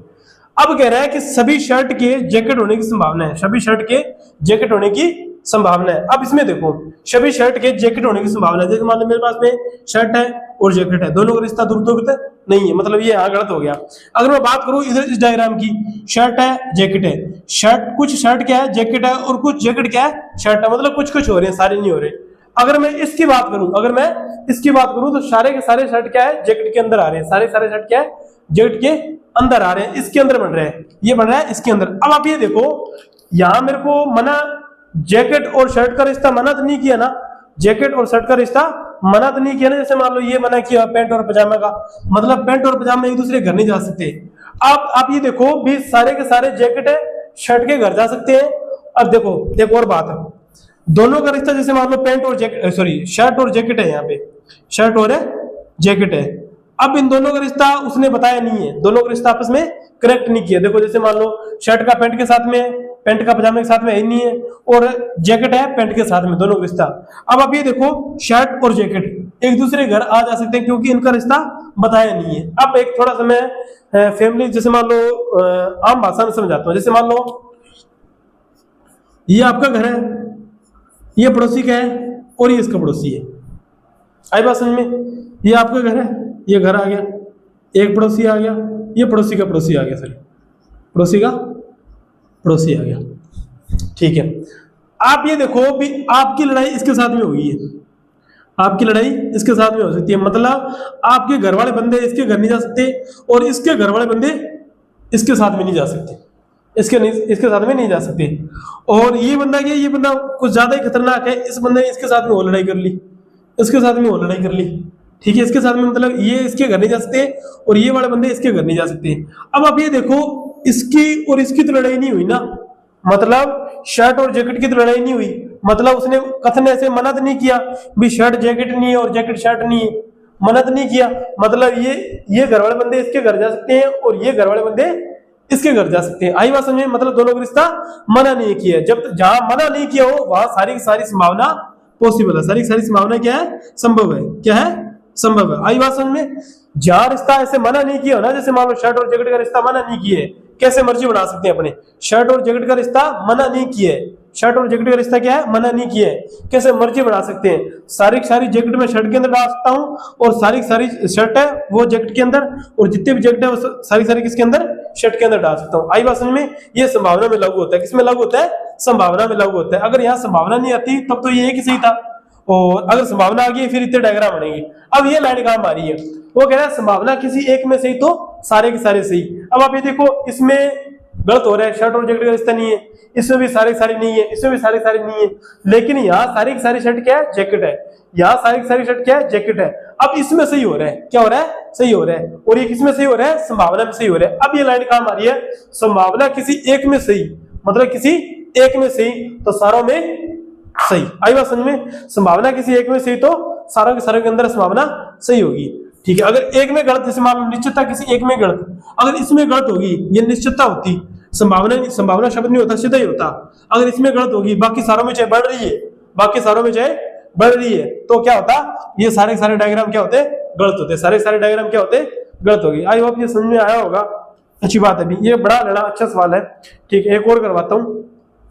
अब कह रहा है कि सभी शर्ट के जैकेट होने की संभावना है, सभी शर्ट के जैकेट होने की संभावना है। अब इसमें देखो, सभी शर्ट के जैकेट होने की संभावना है। जैसे मान लो मेरे पास में शर्ट है और जैकेट है, दोनों का रिश्ता ध्रुवीकृत नहीं है, मतलब ये यहाँ गलत हो गया। अगर मैं बात करूं इधर इस डायग्राम की, शर्ट है जैकेट है, शर्ट कुछ शर्ट क्या है जैकेट है, और कुछ जैकेट क्या है शर्ट है, मतलब कुछ कुछ हो रहे हैं, सारे नहीं हो रहे। अगर मैं इसकी बात करूं, अगर मैं इसकी बात करूं तो सारे के सारे शर्ट क्या है जैकेट के अंदर आ रहे हैं, सारे सारे शर्ट क्या है जैकेट के अंदर आ रहे हैं, इसके अंदर बन रहे हैं, ये बन रहा है इसके अंदर। अब आप ये देखो, यहां मेरे को मना जैकेट और शर्ट का रिश्ता मना तो नहीं किया ना, जैकेट और शर्ट का रिश्ता मना तो नहीं किया ना। जैसे मान लो ये मना किया पैंट और पजामा का, मतलब पैंट और पजामा एक दूसरे घर नहीं जा सकते। अब आप ये देखो भी, सारे के सारे जैकेट है शर्ट के घर जा सकते हैं। अब देखो एक और बात है, दोनों का रिश्ता, जैसे मान लो पैंट और जैकेट, सॉरी शर्ट और जैकेट है, यहाँ पे शर्ट और जैकेट है। अब इन दोनों का रिश्ता उसने बताया नहीं है, दोनों का रिश्ता आपस में करेक्ट नहीं किया। देखो जैसे मान लो शर्ट का पैंट के साथ में, पैंट का पजामे के साथ में ही नहीं है, और जैकेट है पैंट के साथ में, दोनों का रिश्ता। अब आप ये देखो, शर्ट और जैकेट एक दूसरे घर आ जा सकते हैं क्योंकि इनका रिश्ता बताया नहीं है। अब एक थोड़ा सा मैं फैमिली, जैसे मान लो आम भाषा में समझाता हूँ। जैसे मान लो ये आपका घर है, ये पड़ोसी का है, और ये इसका पड़ोसी है। आई बात समझ में? ये आपका घर है, ये घर आ गया, एक पड़ोसी आ गया, ये पड़ोसी का पड़ोसी आ गया, सर पड़ोसी का पड़ोसी आ गया, ठीक है। आप ये देखो भी, आपकी लड़ाई इसके साथ में हुई है, आपकी लड़ाई इसके साथ में हो सकती है, मतलब आपके घर वाले बंदे इसके घर नहीं जा सकते, और इसके घर वाले बंदे इसके साथ में नहीं जा सकते, इसके साथ में नहीं जा सकते। और ये बंदा क्या, ये बंदा कुछ ज्यादा ही खतरनाक है, इस बंदे ने इसके साथ में वो लड़ाई कर ली, इसके साथ में वो लड़ाई कर ली, ठीक है। इसके साथ में मतलब ये इसके घर नहीं जा सकते, और ये वाले बंदे इसके घर नहीं जा सकते। अब आप ये देखो, इसकी और इसकी तो लड़ाई नहीं हुई ना, मतलब शर्ट और जैकेट की तो लड़ाई नहीं हुई, मतलब उसने कथन ऐसे मना तो नहीं किया भी शर्ट जैकेट नहीं है और जैकेट शर्ट नहीं है, मना तो नहीं किया, मतलब ये घर वाले बंदे इसके घर जा सकते हैं और ये घर वाले बंदे इसके घर जा सकते हैं। आई बात समझ में? मतलब दोनों का रिश्ता मना नहीं किया। जब जहां मना नहीं किया हो वहां सारी की सारी संभावना पॉसिबल है, सारी की सारी संभावना क्या है, संभव है, क्या है, संभव है। आई बात समझ में? जहां रिश्ता ऐसे मना नहीं किया हो ना, जैसे मान लो शर्ट और जैकेट का रिश्ता मना नहीं किए, कैसे मर्जी बना सकते हैं अपने, शर्ट और जैकेट का रिश्ता मना नहीं किए, शर्ट और जैकेट का रिश्ता क्या है, मना नहीं किया है, कैसे मर्जी बना सकते हैं। सारी सारी जैकेट मैं शर्ट के अंदर डाल सकता हूँ, और सारी सारी शर्ट है वो जैकेट के अंदर, और जितने भी जैकेट है वो सारी सारी किसके अंदर, शर्ट के अंदर डाल सकता हूँ। आई बात समझ में, ये संभावना में लागू होता है। किसमें लागू होता है, संभावना में लागू होता है। अगर यहाँ संभावना नहीं आती तब तो ये एक ही सही था, और अगर संभावना आ गई फिर इतने डायग्राम बनेंगे। अब ये लाइन काम आ रही है, वो कह रहा है संभावना किसी एक में सही तो सारे के सारे सही। अब आप ये देखो, इसमें गलत हो रहा है, शर्ट और जैकेट का रिश्ता नहीं है, इसमें भी सारी सारी नहीं है, इसमें भी सारी सारी नहीं है, लेकिन यहाँ सारी की सारी शर्ट क्या है, जैकेट है, यहाँ सारी की सारी शर्ट क्या है, जैकेट है। अब इसमें सही हो रहा है, क्या हो रहा है, सही हो रहा है, और ये किसमें सही हो रहा है, संभावना में सही हो रहा है। अब ये लाइन काम आ रही है, संभावना किसी एक में सही, मतलब किसी एक में सही तो सारों में सही। आई बात समझ में, संभावना किसी एक में सही तो सारों के सारों के अंदर संभावना सही होगी। ठीक है, अगर एक में गलत, जैसे मान लो निश्चितता किसी एक में गलत, अगर इसमें गलत होगी ये निश्चितता होती, संभावना शब्द नहीं होता, सीधा ही होता। अगर इसमें गलत होगी, बाकी सारों में चाहे बढ़ रही है, बाकी सारों में चाहे बढ़ रही है, तो क्या होता, ये सारे के सारे डायग्राम क्या होते, गलत होते, सारे सारे डायग्राम क्या होते, गलत होगी। आई होप ये समझ में आया होगा, अच्छी बात है। अभी ये बड़ा लड़ा अच्छा सवाल है। ठीक है, एक और करवाता हूँ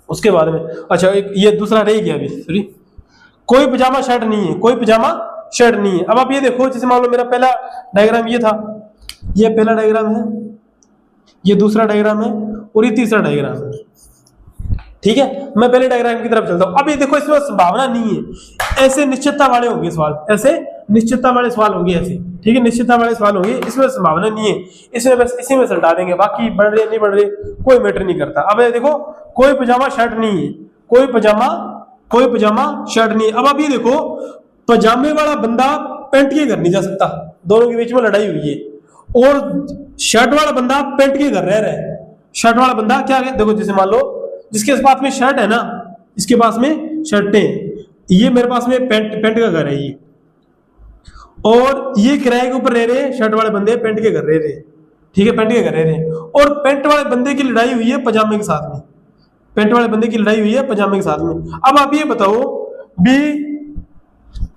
उसके बाद में। अच्छा, एक ये दूसरा रह गया अभी, सॉरी, कोई पजामा शर्ट नहीं है, कोई पजामा शर्ट नहीं है। अब आप ये देखो, जैसे मान लो मेरा पहला डायग्राम ये था, ये पहला डायग्राम है, ये दूसरा डायग्राम है, और ये तीसरा डायग्राम है। ठीक है, मैं पहले डायग्राम की तरफ चलता हूं। अब ये देखो, इसमें संभावना नहीं है, ऐसे निश्चितता वाले होंगे सवाल, ऐसे निश्चितता वाले सवाल होंगे ऐसे। ठीक है, निश्चितता वाले सवाल होंगे, इसमें संभावना नहीं है, इसमें बस इसी में सलटा देंगे, बाकी बढ़ रहे नहीं बढ़ रहे कोई मैटर नहीं करता। अब ये देखो, कोई पजामा शर्ट नहीं है, कोई पजामा शर्ट नहीं है। अब आप ये देखो, पजामे वाला बंदा पैंट के घर नहीं जा सकता, दोनों के बीच में लड़ाई हुई है, और शर्ट वाला बंदा पैंट के घर रह रहा है। शर्ट वाला बंदा क्या है, देखो जैसे मान लो जिसके पास में शर्ट है ना, इसके पास में शर्टें, ये मेरे पास में पैंट का घर है ये, और ये किराए के ऊपर रह रहे हैं शर्ट वाले बंदे, पैंट के घर रह रहे हैं। ठीक है, पैंट के घर रह रहे हैं, और पैंट वाले बंदे की लड़ाई हुई है पजामे के साथ में, पैंट वाले बंदे की लड़ाई हुई है पजामे के साथ में। अब आप ये बताओ भी,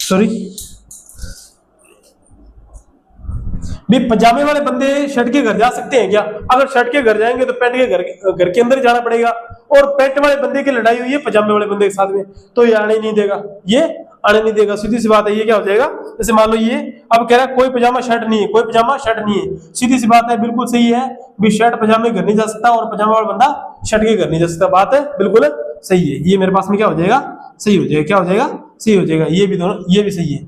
सॉरी भी पजामे वाले बंदे शर्ट के घर जा सकते हैं क्या? अगर शर्ट के घर जाएंगे तो पैंट के घर के अंदर जाना पड़ेगा, और पैंट वाले बंदे की लड़ाई हुई है पजामे वाले बंदे के साथ में, तो ये आने नहीं देगा, ये आने नहीं देगा, सीधी सी बात है। ये क्या हो जाएगा, जैसे मान लो ये अब कह रहा है कोई पजामा शर्ट नहीं है, कोई पजामा शर्ट नहीं है, सीधी सी बात है, बिल्कुल सही है भी शर्ट पजामे घर नहीं जा सकता, और पजामा वाला बंदा शर्ट के घर नहीं जा सकता, बात है बिल्कुल सही है। ये मेरे पास में क्या हो जाएगा, सही हो जाएगा, क्या हो जाएगा, सही हो जाएगा। ये भी दोनों, ये भी सही है,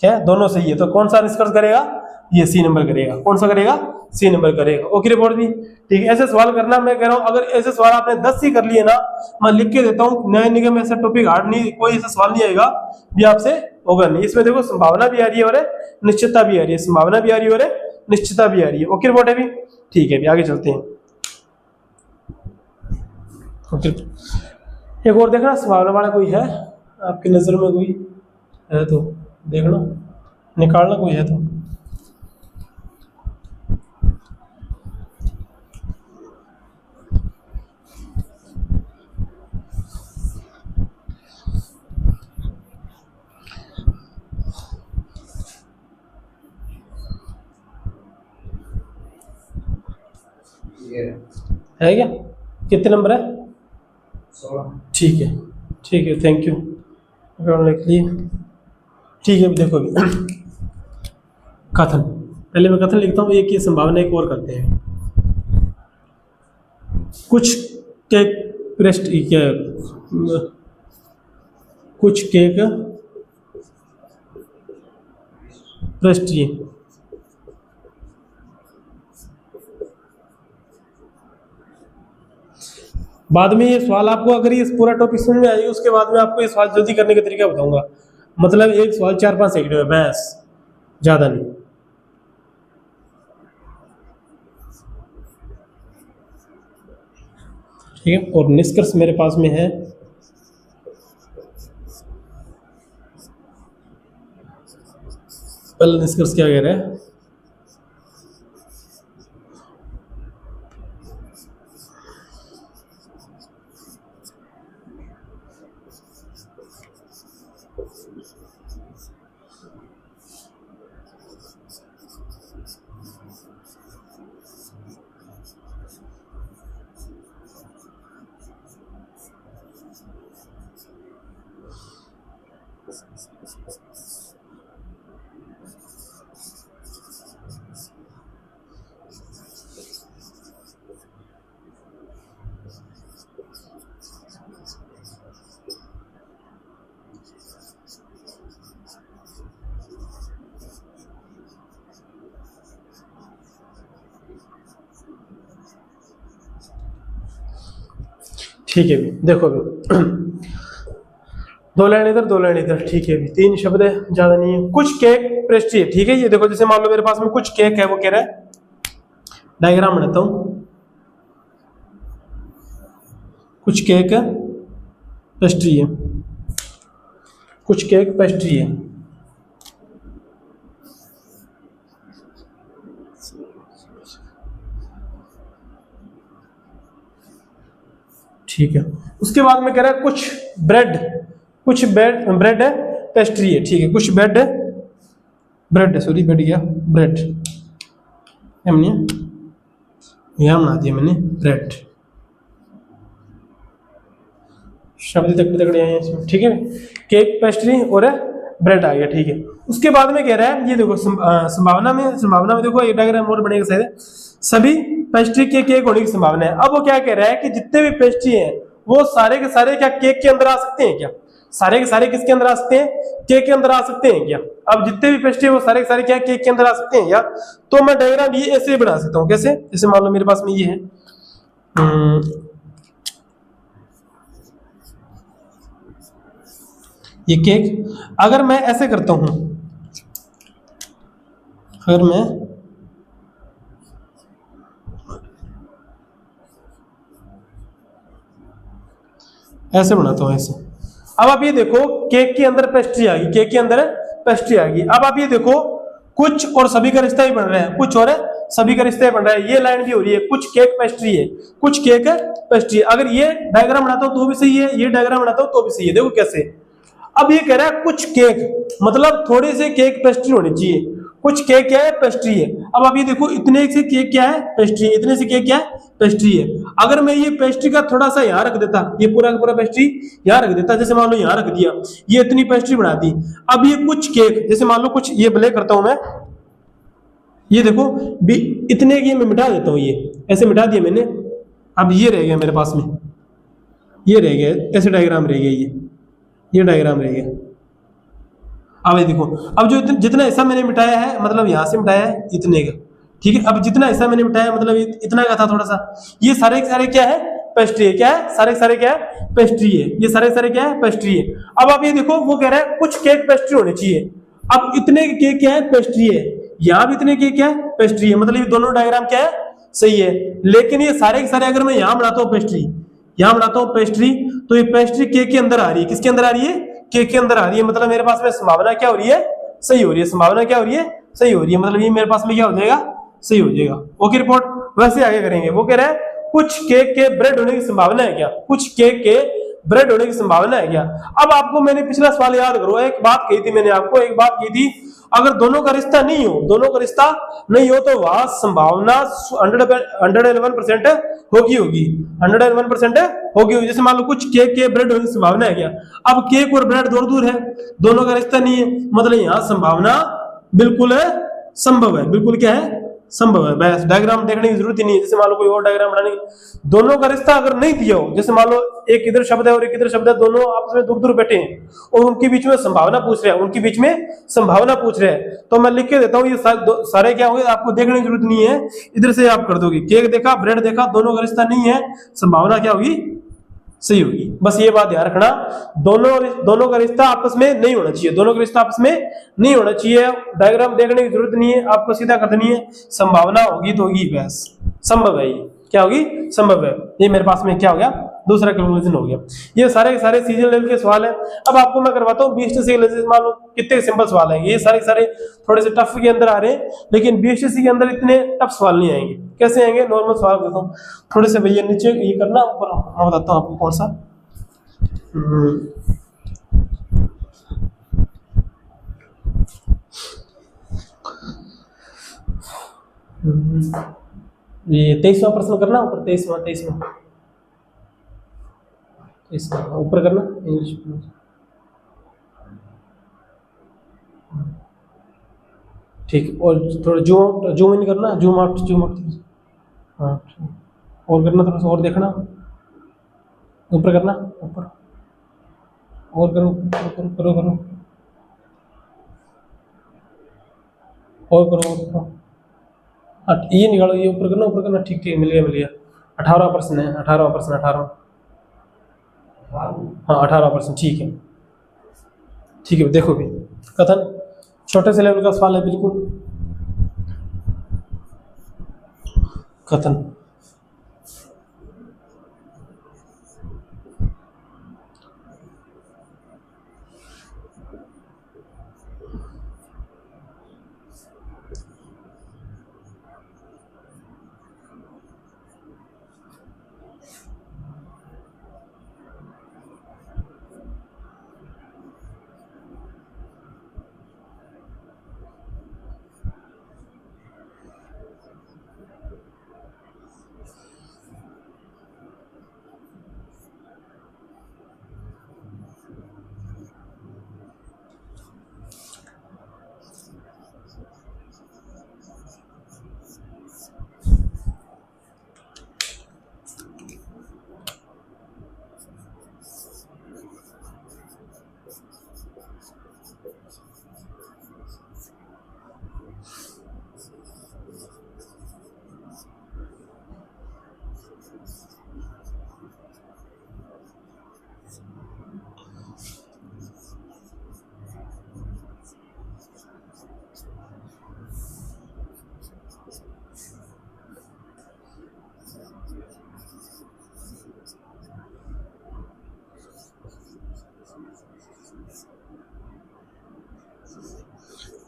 क्या दोनों सही है, तो कौन सा निष्कर्ष करेगा, ये सी नंबर करेगा। कौन सा करेगा, सी नंबर करेगा। ओके रिपोर्ट भी ठीक है, ऐसे सवाल करना। मैं कह रहा हूं अगर ऐसे सवाल आपने 10 ही कर लिए ना, मैं लिख के देता हूं, न्याय निगम में ऐसा टॉपिक हार्ड नहीं, कोई ऐसा सवाल नहीं आएगा भी आपसे होगा नहीं। इसमें देखो संभावना भी आ रही है और निश्चितता भी आ रही है, संभावना भी आ रही है और निश्चितता भी आ रही है। ओके रिपोर्ट है भी ठीक है, भी आगे चलते हैं। ओके, एक और देखना संभावना वाला कोई है आपकी नजर में, कोई है तो देखना, निकालना कोई है तो। है क्या, कितने नंबर है, 16। ठीक है, ठीक है, थैंक यू लिख लिए। ठीक है, देखो अभी कथन, पहले मैं कथन लिखता हूँ, एक ही संभावना एक और करते हैं। कुछ केक कुछ केक पेस्ट्री बाद में ये सवाल आपको, अगर ये पूरा टॉपिक समझ में आएगा उसके बाद में आपको ये सवाल जल्दी करने का तरीका बताऊंगा। मतलब एक सवाल 4-5 सेकंड में, बस ज्यादा नहीं। ठीक है, और निष्कर्ष मेरे पास में है, पहला निष्कर्ष क्या कह रहा है, ठीक है भी, देखो भी 2 लाइन इधर 2 लाइन इधर, ठीक है भी, 3 शब्द है, ज्यादा नहीं है। कुछ केक पेस्ट्री है, ठीक है। ये देखो जैसे मान लो मेरे पास में कुछ केक है, वो कह रहा है, डायग्राम बनाता हूं, कुछ केक पेस्ट्री है, कुछ केक पेस्ट्री है, ठीक है। उसके बाद में कह रहा है कुछ ब्रेड है पेस्ट्री है, ठीक है। कुछ ब्रेड है, सॉरी बैठ गया, ब्रेड हमने यहां बना दिया मैंने, ब्रेड, शब्द तगड़े आए हैं, ठीक है। केक पेस्ट्री और ब्रेड आ गया, ठीक है। उसके बाद में कह रहा है, ये देखो संभावना में देखो एक डायग्राम और बनेगा शायद, सभी पेस्ट्री के केक होने की संभावना है। अब वो क्या कह रहा है कि जितने भी पेस्ट्री हैं वो सारे के सारे क्या केक के अंदर आ सकते हैं क्या? सारे के सारे किसके अंदर आ सकते हैं? केक के अंदर आ सकते हैं क्या? अब जितने भी पेस्ट्री है वो सारे के सारे क्या केक के अंदर आ सकते हैं क्या? तो मैं डायग्राम ये ऐसे बना सकता हूँ, कैसे? जैसे मान लो मेरे पास में ये है, ये केक, अगर मैं ऐसे करता हूं, अगर मैं ऐसे बनाता हूं, ऐसे, अब आप ये देखो केक के अंदर पेस्ट्री आ गई, केक के अंदर पेस्ट्री आ गई। अब आप ये देखो कुछ और सभी का रिश्ता ही बन रहा है, कुछ और सभी का रिश्ता ही बन रहा है, ये लाइन भी हो रही है, कुछ केक पेस्ट्री है, कुछ केक पेस्ट्री। अगर ये डायग्राम बनाता हूं तो भी सही है, ये डायग्राम बनाता हूं तो भी सही है। देखो कैसे, अब ये कह रहा है कुछ केक, मतलब थोड़े से केक पेस्ट्री होनी चाहिए, कुछ केक क्या है? पेस्ट्री है। अब आप ये देखो इतने से केक क्या है? पेस्ट्री, इतने से केक क्या है? पेस्ट्री है। अगर मैं ये पेस्ट्री का थोड़ा सा यहाँ रख देता, ये पूरा का पूरा पेस्ट्री यहाँ रख देता, जैसे मान लो यहाँ रख दिया, ये इतनी पेस्ट्री बना दी। अब ये कुछ केक, जैसे मान लो कुछ, ये ब्लैक करता हूं मैं, ये देखो इतने की मैं मिटा देता हूँ, ये ऐसे मिटा दिया मैंने। अब ये रह गया मेरे पास में, ये रह गया, ऐसे डायग्राम रह गया, ये डायग्राम रह गया। अब ये देखो, अब जो जितना हिस्सा मैंने मिटाया है, मतलब यहाँ से मिटाया है इतने का, ठीक है। अब जितना हिस्सा मैंने मिटाया मतलब इतना का था थोड़ा सा, ये सारे सारे क्या है? पेस्ट्री है। क्या है? सारे सारे क्या है? पेस्ट्री है। ये सारे सारे क्या है? पेस्ट्री है। अब आप ये देखो वो कह रहा है कुछ केक पेस्ट्री होने चाहिए। अब इतने केक क्या है? पेस्ट्री है। यहाँ भी इतने केक क्या है? पेस्ट्री है। मतलब ये दोनों डायग्राम क्या है? सही है। लेकिन ये सारे के सारे अगर मैं यहाँ बनाता हूँ पेस्ट्री, यहाँ बनाता हूँ पेस्ट्री, तो ये पेस्ट्री केक के अंदर आ रही है। किसके अंदर आ रही है? केक के अंदर आ रही है। मतलब मेरे पास में संभावना क्या हो रही है? सही हो रही है। संभावना क्या हो रही है? सही हो रही है। मतलब ये मेरे पास में क्या हो जाएगा? सही हो जाएगा। Okay report. वैसे आगे करेंगे। वो कह रहा है कुछ केक के ब्रेड होने की संभावना है क्या? कुछ केक के ब्रेड होने की संभावना है क्या? अब आपको मैंने पिछला सवाल याद करो, एक बात कही थी मैंने आपको, एक बात की थी, अगर दोनों का रिश्ता नहीं हो, दोनों का रिश्ता नहीं हो तो वहां संभावना 111% होगी 101% होगी। जैसे मान लो कुछ केक के ब्रेड होने की संभावना है क्या? अब केक और ब्रेड दूर दूर है, दोनों का रिश्ता नहीं है, मतलब यहाँ संभावना बिल्कुल है, संभव है। बिल्कुल क्या है? संभव है। बस डायग्राम देखने की जरूरत ही नहीं है। जैसे मान लो कोई और डायग्राम बनाने, दोनों का रिश्ता अगर नहीं दिया हो, जैसे मान लो एक इधर शब्द है और एक इधर शब्द है, दोनों आपस में दूर दूर बैठे हैं और उनके बीच में संभावना पूछ रहे हैं, उनके बीच में संभावना पूछ रहे हैं, तो मैं लिख के देता हूँ ये सारे क्या होंगे, आपको देखने की जरूरत नहीं है, इधर से आप कर दोगे। केक देखा, ब्रेड देखा, दोनों का रिश्ता नहीं है, संभावना क्या होगी? सही होगी। बस ये बात ध्यान रखना, दोनों का रिश्ता आपस में नहीं होना चाहिए, दोनों का रिश्ता आपस में नहीं होना चाहिए। डायग्राम देखने की जरूरत नहीं है, आपको सीधा कर देनी है, संभावना होगी तो होगी, बस संभव है। ये क्या होगी? संभव है। ये मेरे पास में क्या हो गया? दूसरा कंक्लूजन हो गया। ये सारे के सारे सीजन लेवल के सवाल है। अब आपको मैं करवाता हूँ 20 मान लो कितने सिंपल सवाल है, ये सारे सारे थोड़े से टफ के अंदर आ रहे हैं, लेकिन 20 के अंदर इतने टफ सवाल नहीं आएंगे। कैसे आएंगे? नॉर्मल सवाल करता हूँ, थोड़े से भैया नीचे ये करना, ऊपर मैं बताता हूँ आपको कौन सा। ये 23वां प्रश्न करना, ऊपर 23वां ऊपर करना, इंग्लिश। ठीक, और थोड़ा जूम इन करना, जूम आउट। हाँ, और करना, थोड़ा सा और देखना, ऊपर करना, ऊपर और करो, करो और करो। ये निकालो, ये ऊपर करना, ठीक, मिल गया। 18वां प्रश्न है, 18वां प्रश्न। हाँ 18%, ठीक है। ठीक है, देखो भी कथन छोटे से लेवल का सवाल है बिल्कुल। कथन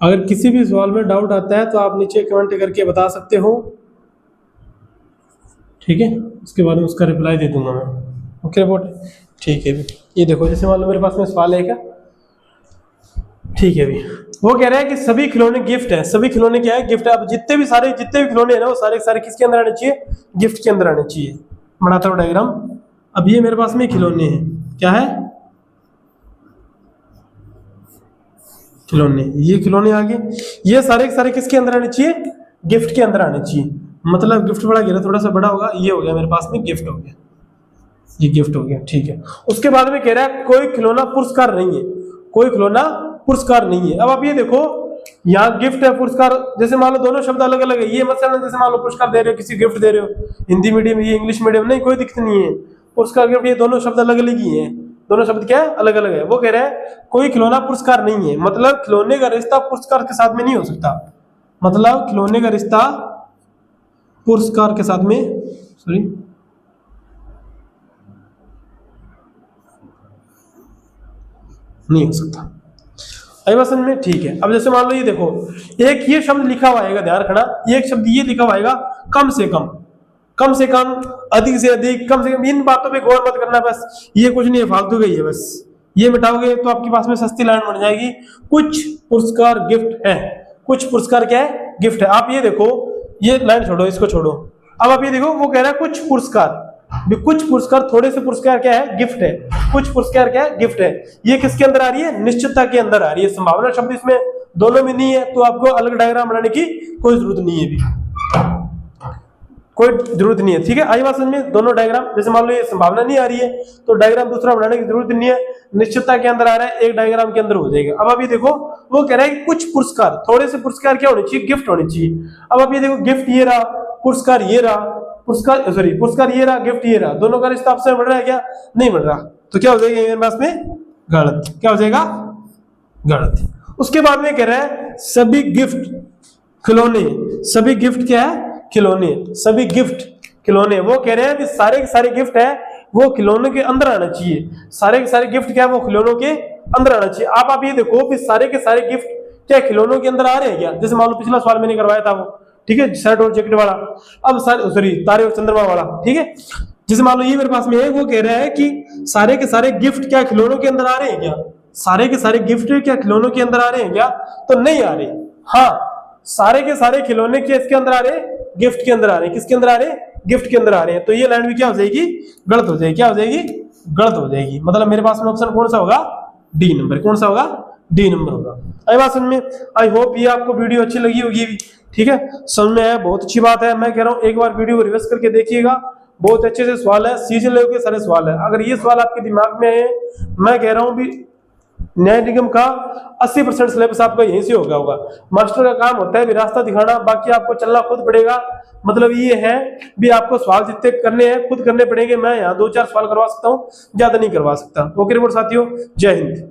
अगर किसी भी सवाल में डाउट आता है तो आप नीचे कमेंट करके बता सकते हो, ठीक है। उसके बाद में उसका रिप्लाई दे दूंगा मैं। ओके रिपोर्ट, ठीक है। ये देखो जैसे मान लो मेरे पास में सवाल है क्या, ठीक है। अभी वो कह रहा है कि सभी खिलौने गिफ्ट है। सभी खिलौने क्या है? गिफ्ट है। अब जितने भी खिलौने हैं ना, वो सारे के सारे किसके अंदर आने चाहिए? गिफ्ट के अंदर आने चाहिए। बनाता हूँ डायग्राम। अब ये मेरे पास में खिलौने हैं, क्या है? खिलौने। ये खिलौने आगे, ये सारे के सारे किसके अंदर आने चाहिए? गिफ्ट के अंदर आने चाहिए। मतलब गिफ्ट बड़ा घेरा थोड़ा सा बड़ा होगा, ये हो गया मेरे पास में गिफ्ट हो गया, ये गिफ्ट हो गया, ठीक है। उसके बाद में कह रहा है कोई खिलौना पुरस्कार नहीं है। कोई खिलौना पुरस्कार नहीं है। अब आप ये देखो, यहाँ गिफ्ट है, पुरस्कार, जैसे मान लो दोनों शब्द अलग अलग है। ये मतलब जैसे मान लो पुरस्कार दे रहे हो, किसी गिफ्ट दे रहे हो, हिंदी मीडियम, ये इंग्लिश मीडियम, नहीं कोई दिक्कत नहीं है। पुरस्कार गिफ्ट ये दोनों शब्द अलग अलग ही है। दोनों शब्द क्या है? अलग अलग है। वो कह रहा है कोई खिलौना पुरस्कार नहीं है। मतलब खिलौने का रिश्ता पुरस्कार के साथ में नहीं हो सकता। मतलब खिलौने का रिश्ता पुरस्कार के साथ में, सॉरी, नहीं हो सकता। आई बात समझ में? ठीक है। अब जैसे मान लो ये देखो, एक ये शब्द लिखा हुआ आएगा, ध्यान रखना, एक शब्द ये लिखा हुआ आएगा कम से कम, कम से कम, अधिक से अधिक, कम से कम। इन बातों पे गौर मत करना, बस ये कुछ नहीं है, फालतू गई है। बस ये मिटाओगे तो आपके पास में सस्ती लाइन बन जाएगी। कुछ पुरस्कार गिफ्ट है। कुछ पुरस्कार क्या है? गिफ्ट है। आप ये देखो, ये लाइन छोड़ो, इसको छोड़ो। अब आप ये देखो, वो कह रहा है कुछ पुरस्कार, कुछ पुरस्कार, थोड़े से पुरस्कार क्या है? गिफ्ट है। कुछ पुरस्कार क्या है? गिफ्ट है। ये किसके अंदर आ रही है? निश्चितता के अंदर आ रही है। संभावना शब्द इसमें दोनों में नहीं है, तो आपको अलग डायग्राम बनाने की कोई जरूरत नहीं है, भी कोई जरूरत नहीं है, ठीक है। आई बात समझ में? दोनों डायग्राम, जैसे मान लो ये संभावना नहीं आ रही है तो डायग्राम दूसरा बनाने की जरूरत नहीं है। निश्चितता के अंदर आ रहा है, एक डायग्राम के अंदर हो जाएगा। अब अभी देखो, वो कह रहा है कि कुछ पुरस्कार, थोड़े से पुरस्कार क्या होने चाहिए? गिफ्ट होने चाहिए। अब आप ये देखो, गिफ्ट ये रहा, पुरस्कार ये रहा, पुरस्कार सॉरी पुरस्कार ये रहा, गिफ्ट ये रहा, दोनों का रिश्ता आपसे बढ़ रहा है क्या? नहीं बढ़ रहा। तो क्या हो जाएगा मेरे पास में? गलत। क्या हो जाएगा? गलत। उसके बाद में कह रहा है सभी गिफ्ट खिलौने, सभी गिफ्ट क्या है? खिलौने, सभी गिफ्ट खिलौने। वो कह रहे हैं कि सारे के सारे गिफ्ट है वो खिलौने के अंदर आना चाहिए। सारे के सारे गिफ्ट क्या है? वो खिलौनों के अंदर आना चाहिए। आप ये देखो कि सारे के सारे गिफ्ट क्या खिलौनों के अंदर आ रहे हैं क्या? जैसे मान लो पिछला सवाल मैंने करवाया था वो, ठीक है, शर्ट और जैकेट वाला। अब सॉरी तारे और चंद्रमा वाला, ठीक है। जैसे मान लो ये मेरे पास में है, वो कह रहा है कि सारे के सारे गिफ्ट क्या खिलौनों के अंदर आ रहे हैं क्या? सारे के सारे गिफ्ट क्या खिलौनों के अंदर आ रहे हैं क्या? तो नहीं आ रहे। हाँ, सारे के सारे खिलौने किसके अंदर आ रहे हैं? गिफ्ट के अंदर आ रहे हैं। किसके अंदर आ रहे हैं? गिफ्ट के अंदर आ रहे हैं। तो ये लाइन भी क्या हो जाएगी? गलत हो जाएगी। क्या हो जाएगी? गलत हो जाएगी। मतलब मेरे पास में ऑप्शन कौन सा होगा? D number. कौन सा होगा? डी नंबर होगा। आई बात समझ में? आई होप ये आपको वीडियो अच्छी लगी होगी, ठीक है, समझ में आया, बहुत अच्छी बात है। मैं कह रहा हूँ एक बार वीडियो को रिवर्स करके देखिएगा, बहुत अच्छे से सवाल है, सीजन लेवल के सारे सवाल है। अगर ये सवाल आपके दिमाग में है, मैं कह रहा हूँ भी न्याय निगम का 80% सिलेबस आपका यहीं से होगा। मास्टर का काम होता है भी रास्ता दिखाना, बाकी आपको चलना खुद पड़ेगा। मतलब ये है भी आपको सवाल जितने करने हैं खुद करने पड़ेंगे। मैं यहाँ 2-4 सवाल करवा सकता हूँ, ज्यादा नहीं करवा सकता। ओके रिपोर्ट साथियों, जय हिंद।